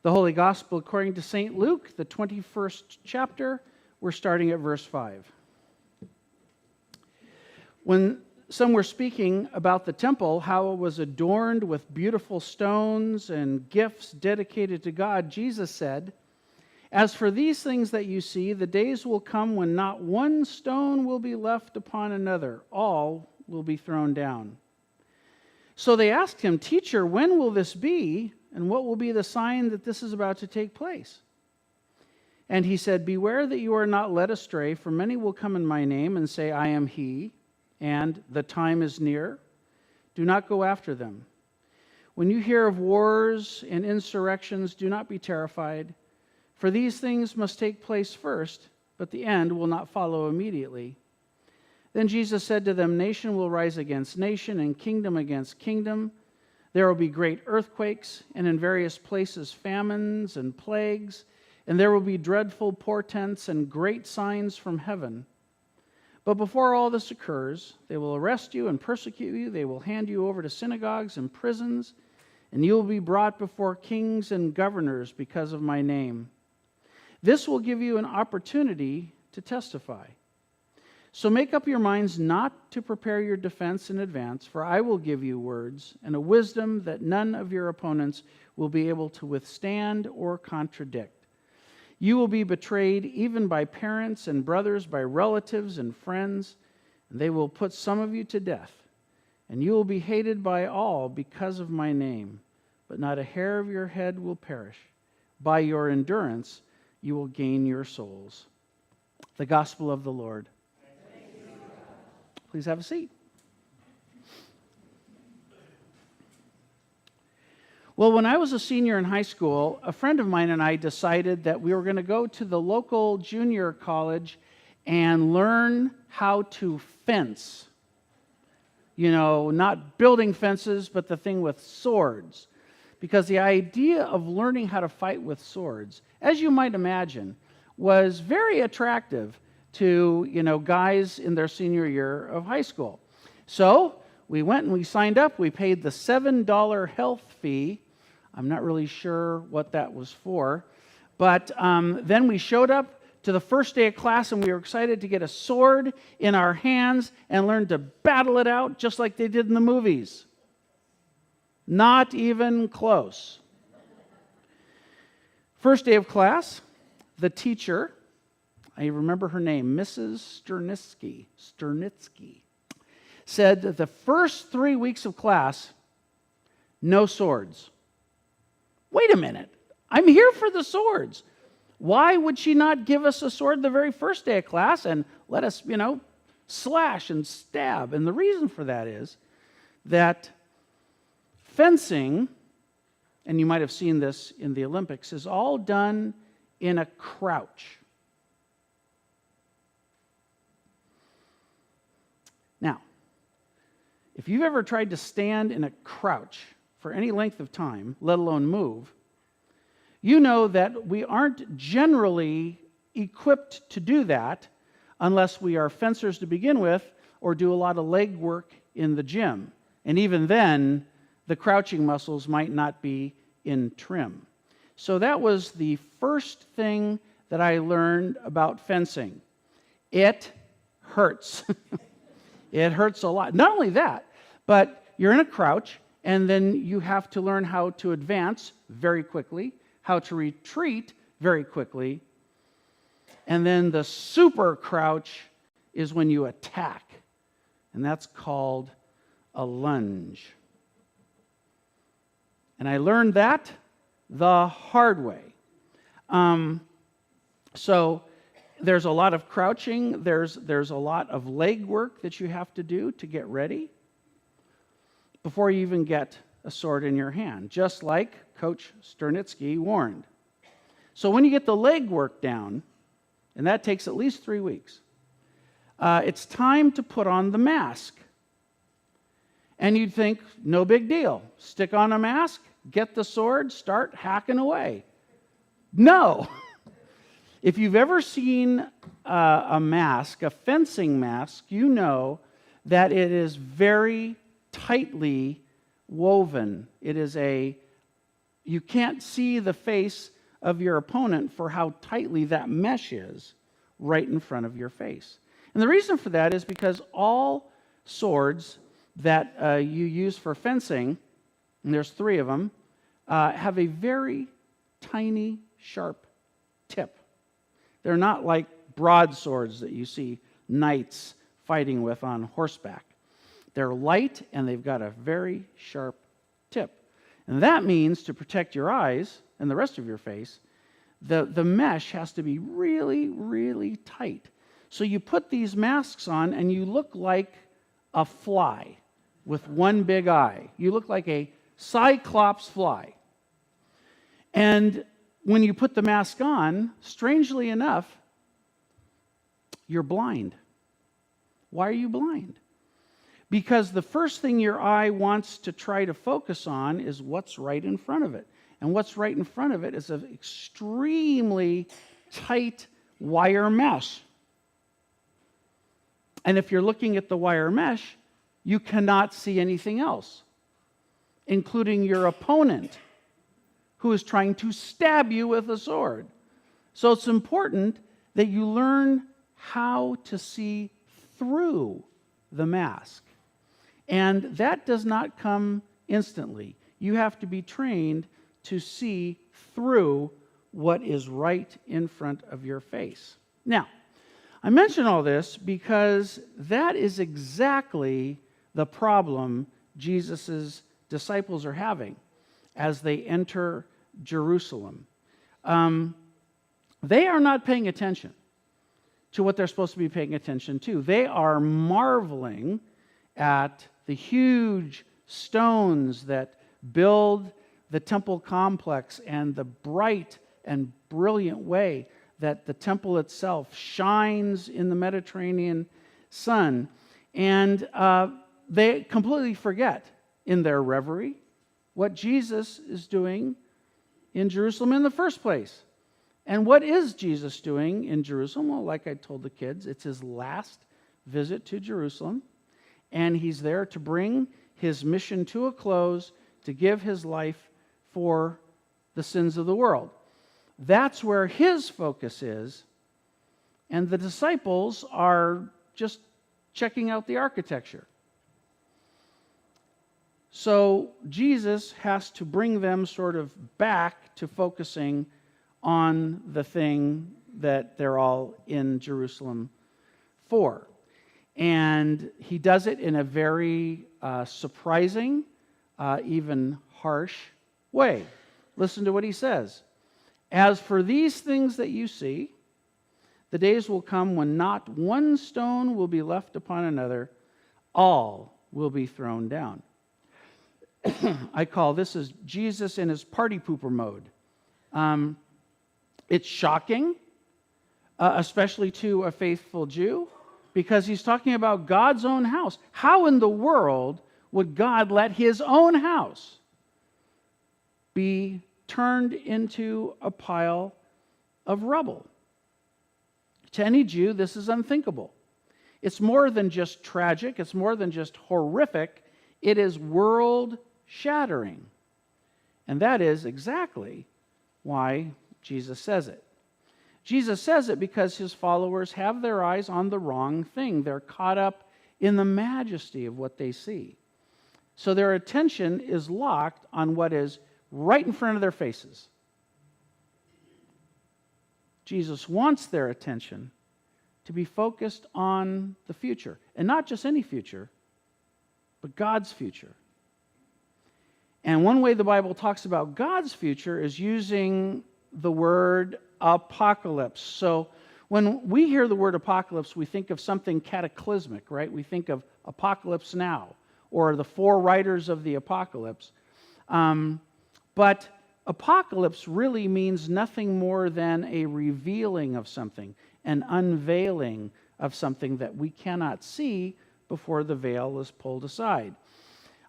The Holy Gospel according to St. Luke, the 21st chapter. We're starting at verse 5. When some were speaking about the temple, how it was adorned with beautiful stones and gifts dedicated to God, Jesus said, "As for these things that you see, the days will come when not one stone will be left upon another. All will be thrown down." So they asked him, "Teacher, when will this be? And what will be the sign that this is about to take place?" And he said, "Beware that you are not led astray, for many will come in my name and say, 'I am he,' and 'the time is near.' Do not go after them. When you hear of wars and insurrections, do not be terrified, for these things must take place first, but the end will not follow immediately." Then Jesus said to them, "Nation will rise against nation, and kingdom against kingdom. There will be great earthquakes, and in various places famines and plagues, and there will be dreadful portents and great signs from heaven. But before all this occurs, they will arrest you and persecute you. They will hand you over to synagogues and prisons, and you will be brought before kings and governors because of my name. This will give you an opportunity to testify. So make up your minds not to prepare your defense in advance, for I will give you words and a wisdom that none of your opponents will be able to withstand or contradict. You will be betrayed even by parents and brothers, by relatives and friends, and they will put some of you to death. And you will be hated by all because of my name, but not a hair of your head will perish. By your endurance you will gain your souls." The Gospel of the Lord. Please have a seat. Well, when I was a senior in high school, a friend of mine and I decided that we were going to go to the local junior college and learn how to fence. You know, not building fences, but the thing with swords. Because the idea of learning how to fight with swords, as you might imagine, was very attractive to, guys in their senior year of high school. So we went and we signed up. We paid the $7 health fee. I'm not really sure what that was for. But then we showed up to the first day of class, and we were excited to get a sword in our hands and learn to battle it out just like they did in the movies. Not even close. First day of class, the teacher, I remember her name, Mrs. Sternitsky, said that the first 3 weeks of class, no swords. Wait a minute, I'm here for the swords. Why would she not give us a sword the very first day of class and let us, slash and stab? And the reason for that is that fencing, and you might have seen this in the Olympics, is all done in a crouch. Now, if you've ever tried to stand in a crouch for any length of time, let alone move, you know that we aren't generally equipped to do that unless we are fencers to begin with or do a lot of leg work in the gym. And even then, the crouching muscles might not be in trim. So that was the first thing that I learned about fencing. It hurts. It hurts a lot. Not only that, but you're in a crouch, and then you have to learn how to advance very quickly, how to retreat very quickly, and then the super crouch is when you attack, and that's called a lunge. And I learned that the hard way. So there's a lot of crouching. There's a lot of leg work that you have to do to get ready before you even get a sword in your hand, just like Coach Sternitsky warned. So when you get the leg work down, and that takes at least 3 weeks, it's time to put on the mask. And you'd think, no big deal. Stick on a mask, get the sword, start hacking away. No. If you've ever seen a mask, a fencing mask, you know that it is very tightly woven. It is a You can't see the face of your opponent for how tightly that mesh is right in front of your face. And the reason for that is because all swords that you use for fencing, and there's 3 of them, have a very tiny, sharp tip. They're not like broadswords that you see knights fighting with on horseback. They're light and they've got a very sharp tip. And that means to protect your eyes and the rest of your face, the mesh has to be really, really tight. So you put these masks on and you look like a fly with one big eye. You look like a cyclops fly. And when you put the mask on, strangely enough, you're blind. Why are you blind? Because the first thing your eye wants to try to focus on is what's right in front of it. And what's right in front of it is an extremely tight wire mesh. And if you're looking at the wire mesh, you cannot see anything else, including your opponent, who is trying to stab you with a sword. So it's important that you learn how to see through the mask. And that does not come instantly. You have to be trained to see through what is right in front of your face. Now, I mention all this because that is exactly the problem Jesus' disciples are having as they enter Jerusalem. They are not paying attention to what they're supposed to be paying attention to. They are marveling at the huge stones that build the temple complex and the bright and brilliant way that the temple itself shines in the Mediterranean sun. And they completely forget in their reverie what Jesus is doing in Jerusalem in the first place. And what is Jesus doing in Jerusalem? Well, like I told the kids, it's his last visit to Jerusalem. And he's there to bring his mission to a close, to give his life for the sins of the world. That's where his focus is. And the disciples are just checking out the architecture. So Jesus has to bring them sort of back to focusing on the thing that they're all in Jerusalem for. And he does it in a very surprising, even harsh way. Listen to what he says. As for these things that you see, the days will come when not one stone will be left upon another, all will be thrown down. I call this is Jesus in his party pooper mode. It's shocking, especially to a faithful Jew, because he's talking about God's own house. How in the world would God let his own house be turned into a pile of rubble? To any Jew, this is unthinkable. It's more than just tragic. It's more than just horrific. It is world-shattering. And that is exactly why Jesus says it. Jesus says it because his followers have their eyes on the wrong thing. They're caught up in the majesty of what they see. So their attention is locked on what is right in front of their faces. Jesus wants their attention to be focused on the future. And not just any future, but God's future. And one way the Bible talks about God's future is using the word apocalypse. So when we hear the word apocalypse, we think of something cataclysmic, right? We think of Apocalypse Now or the 4 riders of the apocalypse. But apocalypse really means nothing more than a revealing of something, an unveiling of something that we cannot see before the veil is pulled aside.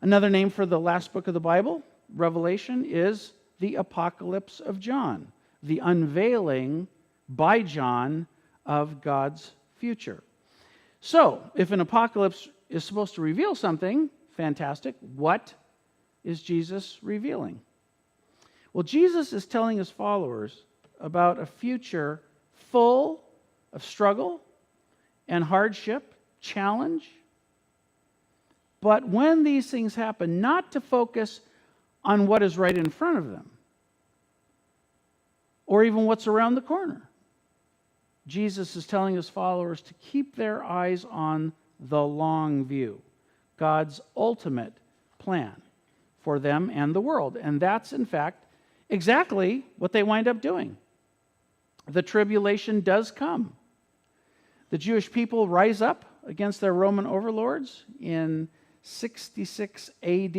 Another name for the last book of the Bible, Revelation, is the Apocalypse of John, the unveiling by John of God's future. So, if an apocalypse is supposed to reveal something, fantastic, what is Jesus revealing? Well, Jesus is telling his followers about a future full of struggle and hardship, challenge. But when these things happen, not to focus on what is right in front of them or even what's around the corner. Jesus is telling his followers to keep their eyes on the long view, God's ultimate plan for them and the world. And that's, in fact, exactly what they wind up doing. The tribulation does come. The Jewish people rise up against their Roman overlords in 66 AD.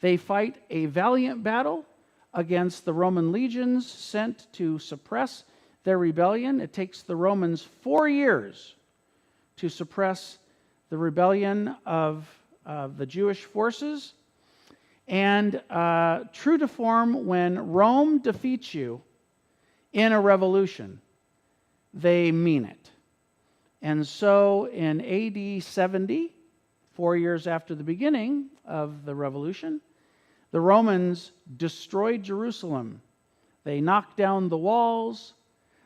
They fight a valiant battle against the Roman legions sent to suppress their rebellion. It takes the Romans 4 years to suppress the rebellion of the Jewish forces. And true to form, when Rome defeats you in a revolution, they mean it. And so in AD 70, 4 years after the beginning of the revolution, the Romans destroyed Jerusalem. They knock down the walls,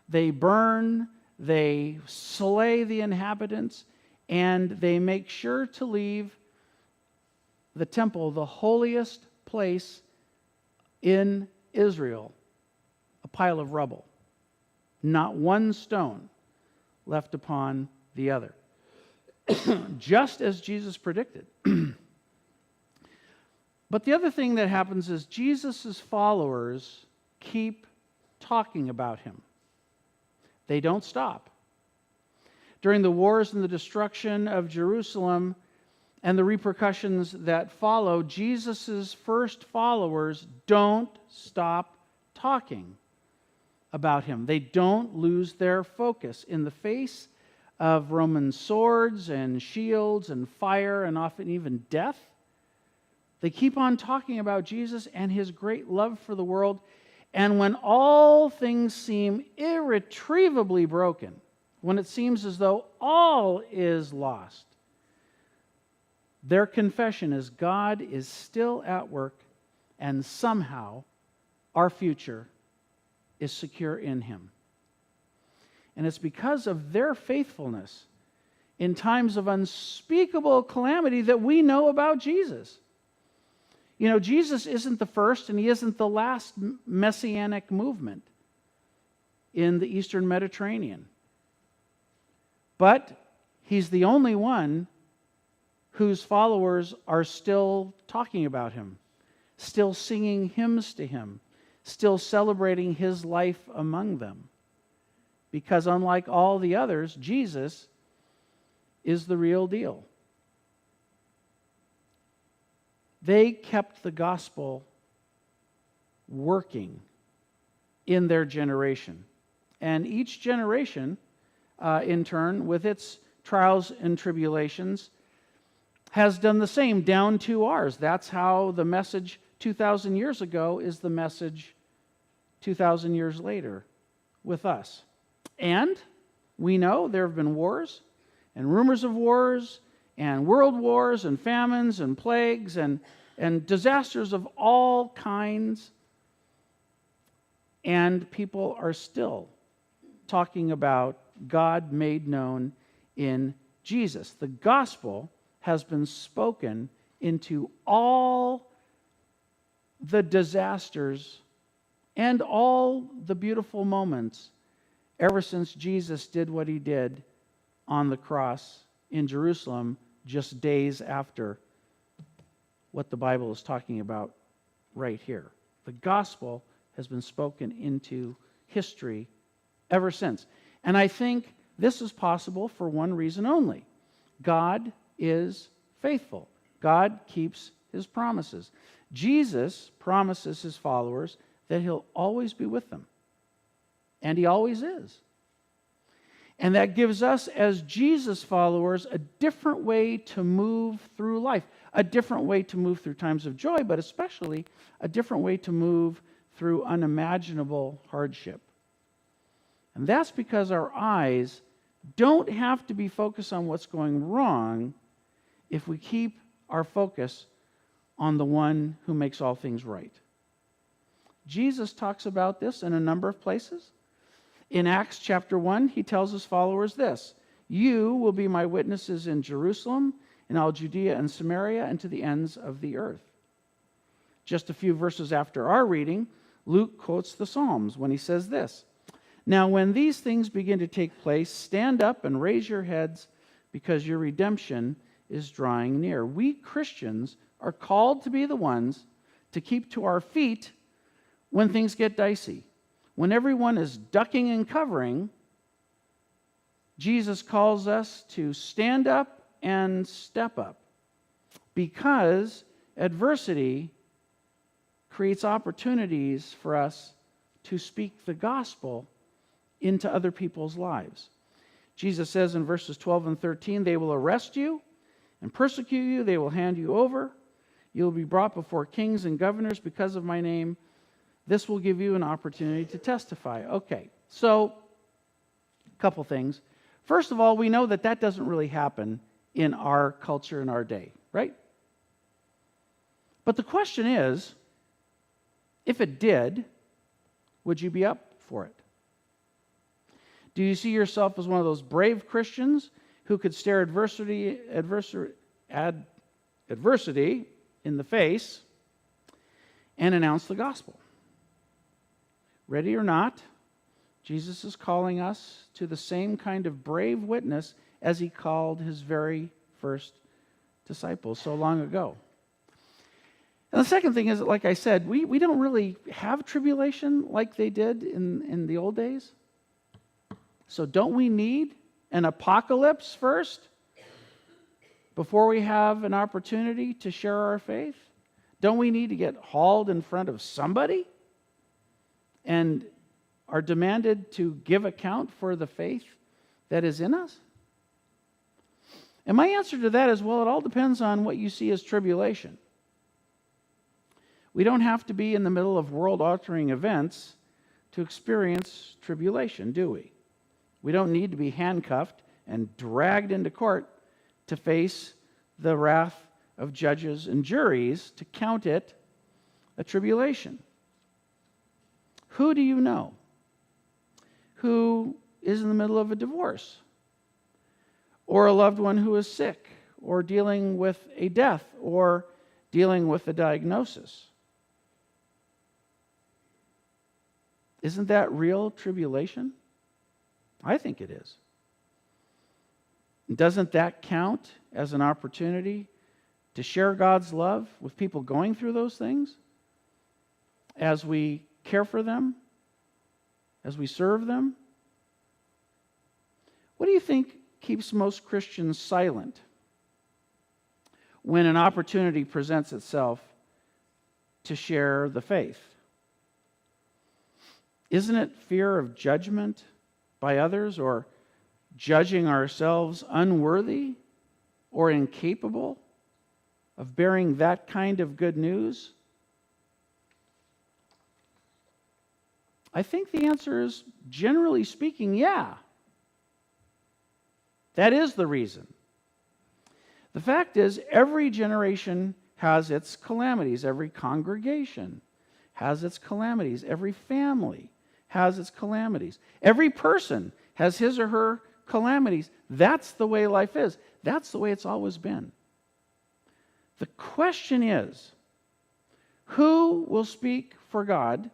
they burn, they slay the inhabitants, and they make sure to leave the temple, the holiest place in Israel, a pile of rubble. Not one stone left upon the other. Just as Jesus predicted. But the other thing that happens is Jesus' followers keep talking about him. They don't stop. During the wars and the destruction of Jerusalem and the repercussions that follow, Jesus' first followers don't stop talking about him. They don't lose their focus in the face of Roman swords and shields and fire and often even death. They keep on talking about Jesus and his great love for the world. And when all things seem irretrievably broken, when it seems as though all is lost, their confession is God is still at work and somehow our future is secure in him. And it's because of their faithfulness in times of unspeakable calamity that we know about Jesus. You know, Jesus isn't the first and he isn't the last messianic movement in the Eastern Mediterranean. But he's the only one whose followers are still talking about him, still singing hymns to him, still celebrating his life among them. Because unlike all the others, Jesus is the real deal. They kept the gospel working in their generation. And each generation, in turn, with its trials and tribulations, has done the same down to ours. That's how the message 2,000 years ago is the message 2,000 years later with us. And we know there have been wars and rumors of wars and world wars and famines and plagues and disasters of all kinds. And people are still talking about God made known in Jesus. The gospel has been spoken into all the disasters and all the beautiful moments ever since Jesus did what he did on the cross in Jerusalem just days after what the Bible is talking about right here. The gospel has been spoken into history ever since. And I think this is possible for one reason only. God is faithful. God keeps his promises. Jesus promises his followers that he'll always be with them. And he always is. And that gives us, as Jesus followers, a different way to move through life, a different way to move through times of joy, but especially a different way to move through unimaginable hardship. And that's because our eyes don't have to be focused on what's going wrong if we keep our focus on the one who makes all things right. Jesus talks about this in a number of places. In Acts chapter 1, he tells his followers this: "You will be my witnesses in Jerusalem, in all Judea and Samaria, and to the ends of the earth." Just a few verses after our reading, Luke quotes the Psalms when he says this: "Now when these things begin to take place, stand up and raise your heads, because your redemption is drawing near." We Christians are called to be the ones to keep to our feet when things get dicey. When everyone is ducking and covering, Jesus calls us to stand up and step up, because adversity creates opportunities for us to speak the gospel into other people's lives. Jesus says in verses 12 and 13, "They will arrest you and persecute you. They will hand you over. You will be brought before kings and governors because of my name. This will give you an opportunity to testify." Okay, so a couple things. First of all, we know that that doesn't really happen in our culture in our day, right? But the question is, if it did, would you be up for it? Do you see yourself as one of those brave Christians who could stare adversity in the face and announce the gospel? Ready or not, Jesus is calling us to the same kind of brave witness as he called his very first disciples so long ago. And the second thing is, like I said, we don't really have tribulation like they did in the old days. So don't we need an apocalypse first before we have an opportunity to share our faith? Don't we need to get hauled in front of somebody and are demanded to give account for the faith that is in us? And my answer to that is, well, it all depends on what you see as tribulation. We don't have to be in the middle of world-altering events to experience tribulation, do we? We don't need to be handcuffed and dragged into court to face the wrath of judges and juries to count it a tribulation. Who do you know who is in the middle of a divorce, or a loved one who is sick, or dealing with a death, or dealing with a diagnosis? Isn't that real tribulation? I think it is. Doesn't that count as an opportunity to share God's love with people going through those things as we care for them, as we serve them? What do you think keeps most Christians silent when an opportunity presents itself to share the faith? Isn't it fear of judgment by others, or judging ourselves unworthy or incapable of bearing that kind of good news? I think the answer is, generally speaking, yeah. That is the reason. The fact is, every generation has its calamities. Every congregation has its calamities. Every family has its calamities. Every person has his or her calamities. That's the way life is. That's the way it's always been. The question is, who will speak for God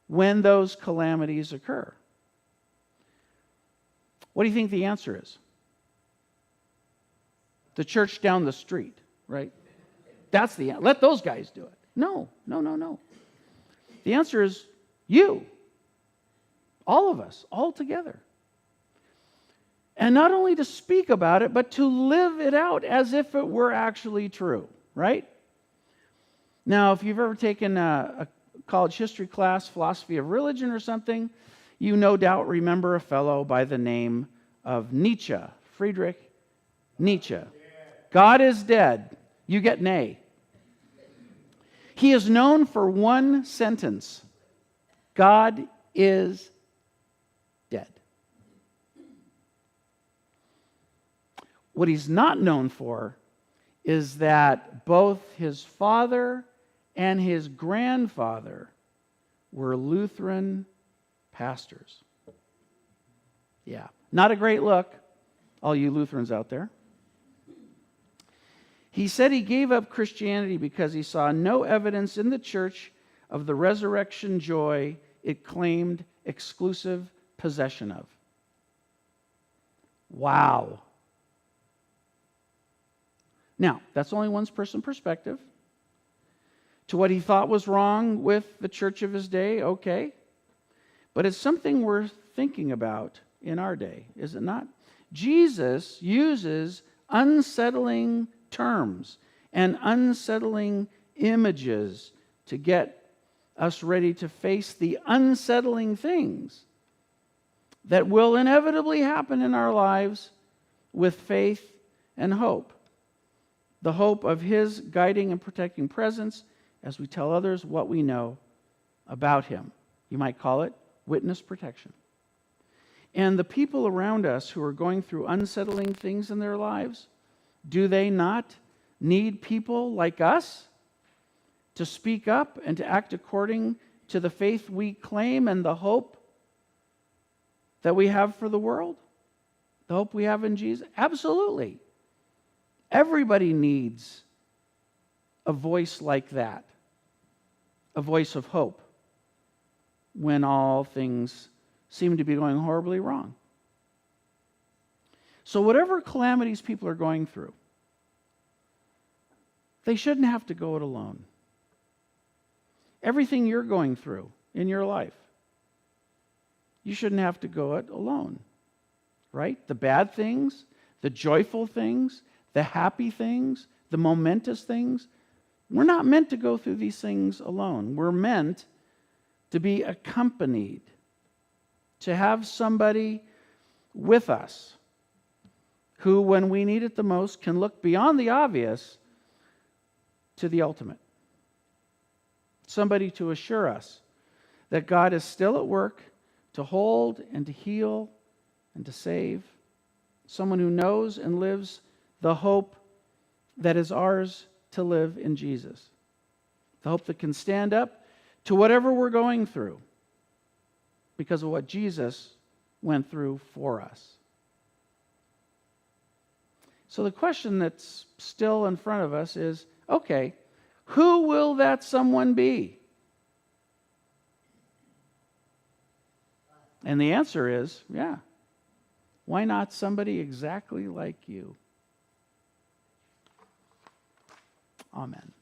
when those calamities occur? What do you think the answer is? The church down the street, right? Let those guys do it. No. The answer is you. All of us, all together. And not only to speak about it, but to live it out as if it were actually true, right? Now, if you've ever taken a college history class, philosophy of religion or something, you no doubt remember a fellow by the name of Nietzsche, Friedrich Nietzsche. God is dead. You get an A. He is known for one sentence: God is dead. What he's not known for is that both his father and his grandfather were Lutheran pastors. Yeah, not a great look, all you Lutherans out there. He said he gave up Christianity because he saw no evidence in the church of the resurrection joy it claimed exclusive possession of. Wow. Now, that's only one person's perspective. To what he thought was wrong with the church of his day, okay. But it's something worth thinking about in our day, is it not? Jesus uses unsettling terms and unsettling images to get us ready to face the unsettling things that will inevitably happen in our lives with faith and hope. The hope of His guiding and protecting presence as we tell others what we know about Him. You might call it witness protection. And the people around us who are going through unsettling things in their lives, do they not need people like us to speak up and to act according to the faith we claim and the hope that we have for the world? The hope we have in Jesus? Absolutely. Everybody needs a voice like that, a voice of hope when all things seem to be going horribly wrong. So whatever calamities people are going through, they shouldn't have to go it alone. Everything you're going through in your life, you shouldn't have to go it alone, right? The bad things, the joyful things, the happy things, the momentous things. We're not meant to go through these things alone. We're meant to be accompanied, to have somebody with us who, when we need it the most, can look beyond the obvious to the ultimate. Somebody to assure us that God is still at work to hold and to heal and to save. Someone who knows and lives the hope that is ours to live in Jesus. The hope that can stand up to whatever we're going through because of what Jesus went through for us. So the question that's still in front of us is, okay, who will that someone be? And the answer is, yeah, why not somebody exactly like you? Amen.